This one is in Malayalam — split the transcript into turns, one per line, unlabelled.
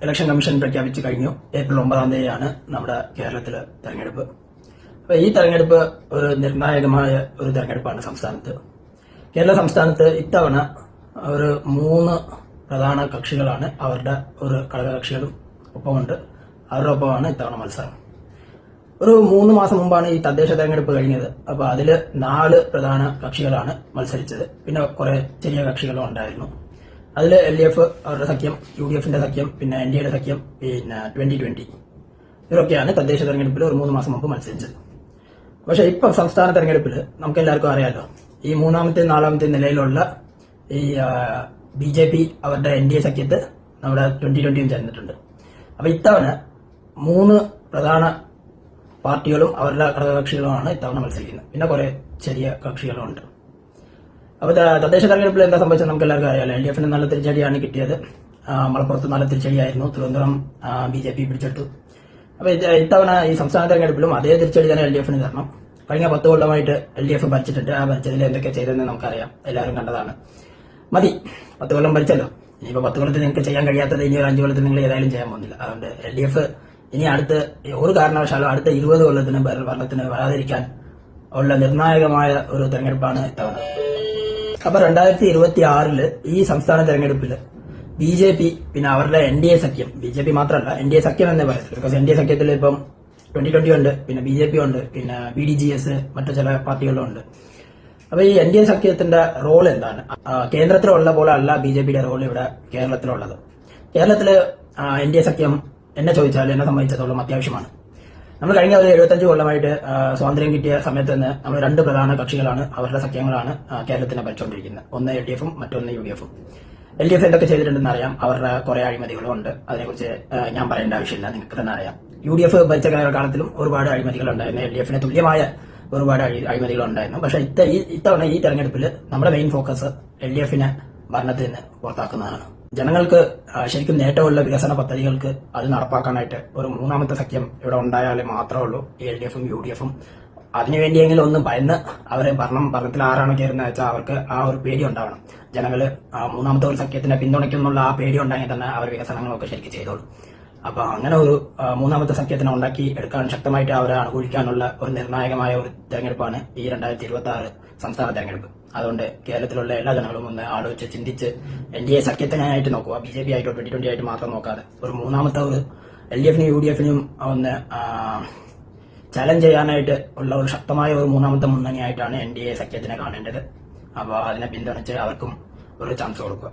ഇലക്ഷൻ കമ്മീഷൻ പ്രഖ്യാപിച്ചു കഴിഞ്ഞു. ഏപ്രിൽ 9 തീയതിയാണ് നമ്മുടെ കേരളത്തിലെ തെരഞ്ഞെടുപ്പ്. അപ്പൊ ഈ തെരഞ്ഞെടുപ്പ് ഒരു നിർണായകമായ ഒരു തെരഞ്ഞെടുപ്പാണ് സംസ്ഥാനത്ത്. കേരള സംസ്ഥാനത്ത് ഇത്തവണ ഒരു 3 പ്രധാന കക്ഷികളാണ്, അവരുടെ ഒരു ഘടകകക്ഷികളും ഒപ്പമുണ്ട്. അവരുടെ ഒപ്പമാണ് ഇത്തവണ മത്സരം. ഒരു 3 മാസം മുമ്പാണ് ഈ തദ്ദേശ തെരഞ്ഞെടുപ്പ് കഴിഞ്ഞത്. അപ്പൊ അതില് 4 പ്രധാന കക്ഷികളാണ് മത്സരിച്ചത്. പിന്നെ കുറെ ചെറിയ കക്ഷികളും ഉണ്ടായിരുന്നു. അതിൽ LDF അവരുടെ സഖ്യം, UDFന്റെ സഖ്യം, പിന്നെ NDAയുടെ സഖ്യം, പിന്നെ 2020 ഇവരൊക്കെയാണ് തദ്ദേശ തെരഞ്ഞെടുപ്പിൽ ഒരു 3 മാസം മുമ്പ് മത്സരിച്ചത്. പക്ഷെ ഇപ്പം സംസ്ഥാന തെരഞ്ഞെടുപ്പിൽ നമുക്ക് എല്ലാവർക്കും അറിയാലോ, ഈ 3ാമത്തെ 4ാമത്തെ നിലയിലുള്ള ഈ BJP അവരുടെ NDA സഖ്യത്ത് നമ്മുടെ 2020യും ചേർന്നിട്ടുണ്ട്. അപ്പൊ ഇത്തവണ 3 പ്രധാന പാർട്ടികളും അവരുടെ ഘടകകക്ഷികളുമാണ് ഇത്തവണ മത്സരിക്കുന്നത്. പിന്നെ കുറെ ചെറിയ കക്ഷികളും ഉണ്ട്. അപ്പൊ തദ്ദേശ തെരഞ്ഞെടുപ്പിൽ എന്താ സംഭവിച്ചത് നമുക്ക് എല്ലാവർക്കും അറിയാലോ. LDFന് നല്ല തിരിച്ചടിയാണ് കിട്ടിയത്. മലപ്പുറത്ത് നല്ല തിരിച്ചടിയായിരുന്നു. തിരുവനന്തപുരം BJP പിടിച്ചെടുത്തു. അപ്പൊ ഇത്തവണ ഈ സംസ്ഥാന തെരഞ്ഞെടുപ്പിലും അതേ തിരിച്ചടി തന്നെ LDFന് തരണം. കഴിഞ്ഞ 10 കൊല്ലമായിട്ട് LDF ഭരിച്ചിട്ടുണ്ട്. ആ ഭരിച്ചതിൽ എന്തൊക്കെ ചെയ്തതെന്ന് നമുക്കറിയാം, എല്ലാവരും കണ്ടതാണ്. മതി, 10 കൊല്ലം ഭരിച്ചല്ലോ. ഇനിയിപ്പോ 10 കൊല്ലത്തിൽ നിങ്ങൾക്ക് ചെയ്യാൻ കഴിയാത്തത് ഇനി ഒരു 5 കൊല്ലത്തിൽ നിങ്ങൾ ഏതായാലും ചെയ്യാൻ പോകുന്നില്ല. അതുകൊണ്ട് LDF ഇനി അടുത്ത ഒരു കാരണവശാലും അടുത്ത 20 കൊല്ലത്തിന് ഭരണത്തിന് വരാതിരിക്കാൻ ഉള്ള നിർണായകമായ ഒരു തെരഞ്ഞെടുപ്പാണ് ഇത്തവണ. അപ്പൊ 2026 ഈ സംസ്ഥാന തെരഞ്ഞെടുപ്പിൽ BJP പിന്നെ അവരുടെ NDA സഖ്യം, BJP മാത്രമല്ല NDA സഖ്യം എന്നേ പറയത്തില്ല. ബിക്കോസ് NDA സഖ്യത്തിൽ ഇപ്പം 2020 ഉണ്ട്, പിന്നെ BJP ഉണ്ട്, പിന്നെ BDGS മറ്റു ചില പാർട്ടികളും ഉണ്ട്. അപ്പൊ ഈ NDA സഖ്യത്തിന്റെ റോൾ എന്താണ്? കേന്ദ്രത്തിലുള്ള പോലെ അല്ല BJPയുടെ റോൾ ഇവിടെ കേരളത്തിലുള്ളത്. കേരളത്തില് NDA സഖ്യം എന്നെ ചോദിച്ചാൽ എന്നെ സംബന്ധിച്ചിടത്തോളം അത്യാവശ്യമാണ്. നമ്മൾ കഴിഞ്ഞ ഒരു 75 കൊല്ലമായിട്ട് സ്വാതന്ത്ര്യം കിട്ടിയ സമയത്ത് തന്നെ നമ്മൾ 2 പ്രധാന കക്ഷികളാണ്, അവരുടെ സഖ്യങ്ങളാണ് കേരളത്തിനെ ഭരിച്ചുകൊണ്ടിരിക്കുന്നത്. ഒന്ന് LDFും മറ്റൊന്ന് UDFും. LDF എന്തൊക്കെ ചെയ്തിട്ടുണ്ടെന്ന് അറിയാം. അവരുടെ കുറെ അഴിമതികളും ഉണ്ട്. അതിനെക്കുറിച്ച് ഞാൻ പറയേണ്ട ആവശ്യമില്ല, നിങ്ങൾക്ക് തന്നെ അറിയാം. UDF ഭരിച്ച കാലത്തിലും ഒരുപാട് അഴിമതികൾ ഉണ്ടായിരുന്നു. LDFന് തുല്യമായ ഒരുപാട് അഴിമതികൾ ഉണ്ടായിരുന്നു. പക്ഷെ ഇത്തവണ ഈ തെരഞ്ഞെടുപ്പിൽ നമ്മുടെ മെയിൻ ഫോക്കസ് LDFനെ ഭരണത്തിൽ നിന്ന് പുറത്താക്കുന്നതാണ്. ജനങ്ങൾക്ക് ശരിക്കും നേട്ടമുള്ള വികസന പദ്ധതികൾക്ക് അത് നടപ്പാക്കാനായിട്ട് ഒരു 3ാമത്തെ സഖ്യം ഇവിടെ ഉണ്ടായാലേ മാത്രമേ ഉള്ളൂ. ഈ LDFും UDFും അതിനുവേണ്ടിയെങ്കിലും ഒന്ന് ഭയന്ന് അവരെ ഭരണത്തിൽ ആരാണ് കയറുന്നത് വെച്ചാൽ അവർക്ക് ആ ഒരു പേടി ഉണ്ടാവണം. ജനങ്ങള് 3ാമത്തെ ഒരു സഖ്യത്തിനെ പിന്തുണയ്ക്കുന്നുള്ള ആ പേടി ഉണ്ടെങ്കിൽ തന്നെ അവർ വികസനങ്ങളൊക്കെ ശരിക്കും ചെയ്തോളൂ. അപ്പൊ അങ്ങനെ ഒരു 3ാമത്തെ സഖ്യത്തിനെ ഉണ്ടാക്കി എടുക്കാൻ, ശക്തമായിട്ട് അവരെ അനുകൂലിക്കാനുള്ള ഒരു നിർണായകമായ ഒരു തെരഞ്ഞെടുപ്പാണ് ഈ 2026 സംസ്ഥാന തെരഞ്ഞെടുപ്പ്. അതുകൊണ്ട് കേരളത്തിലുള്ള എല്ലാ ജനങ്ങളും ഒന്ന് ആലോചിച്ച് ചിന്തിച്ച് NDA സഖ്യത്തിനായിട്ട് നോക്കുക. BJP ആയിട്ടോ 2020 ആയിട്ട് മാത്രം നോക്കാതെ ഒരു 3ാമത്തെ ഒരു LDFനും UDFനും ഒന്ന് ചലഞ്ച് ചെയ്യാനായിട്ട് ഉള്ള ഒരു ശക്തമായ ഒരു 3ാമത്തെ മുന്നണിയായിട്ടാണ് NDA സഖ്യത്തിനെ കാണേണ്ടത്. അപ്പോൾ അതിനെ പിന്തുണച്ച് അവർക്കും ഒരു ചാൻസ് കൊടുക്കുക.